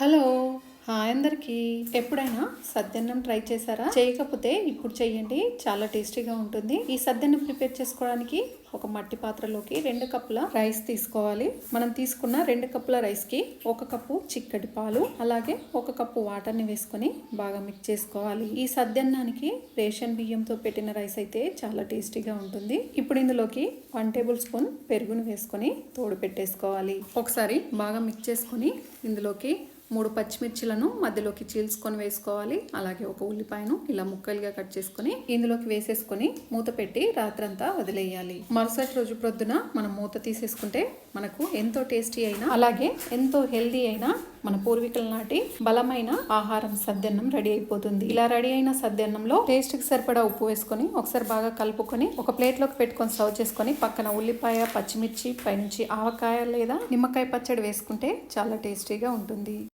Hello hi అందరికీ. ఎప్పుడైనా సద్దన్నం try చేశారా? చేయకపోతే ఇప్పుడు చెయ్యండి, చాలా టేస్టీగా ఉంటుంది. ఈ సద్దన్నం ప్రిపేర్ చేసుకోవడానికి ఒక మట్టి పాత్రలోకి 2 కప్పుల రైస్ తీసుకోవాలి. మనం తీసుకున్న 2 కప్పుల రైస్కి 1 కప్పు చిక్కటి పాలు, అలాగే 1 కప్పు వాటర్ని వేసుకొని బాగా మిక్స్ చేసుకోవాలి. ఈ సద్దన్నానికి రేషన్ బియ్యంతో పెట్టిన రైస్ అయితే చాలా టేస్టీగా ఉంటుంది. ఇప్పుడు ఇందులోకి 1 టేబుల్ స్పూన్ పెరుగును వేసుకొని తోడు పెట్టేసుకోవాలి. ఒకసారి బాగా మిక్స్ చేసుకొని ఇందులోకి 3 పచ్చిమిర్చిలను మధ్యలోకి చీల్చుకొని వేసుకోవాలి. అలాగే ఒక ఉల్లిపాయను ఇలా ముక్కలుగా కట్ చేసుకొని ఇందులోకి వేసేసుకొని మూత పెట్టి రాత్రంతా వదిలేయాలి. మరుసటి రోజు ప్రొద్దున మనం మూత తీసేసుకుంటే మనకు ఎంతో టేస్టీ అయినా అలాగే ఎంతో హెల్దీ అయినా మన పూర్వీకుల నాటి బలమైన ఆహారం సద్దన్నం రెడీ అయిపోతుంది. ఇలా రెడీ అయిన సద్దన్నంలో టేస్ట్కి సరిపడా ఉప్పు వేసుకొని ఒకసారి బాగా కలుపుకొని ఒక ప్లేట్లోకి పెట్టుకొని సర్వ్ చేసుకొని పక్కన ఉల్లిపాయ, పచ్చిమిర్చి, పైనుంచి ఆవకాయ లేదా నిమ్మకాయ పచ్చడి వేసుకుంటే చాలా టేస్టీగా ఉంటుంది.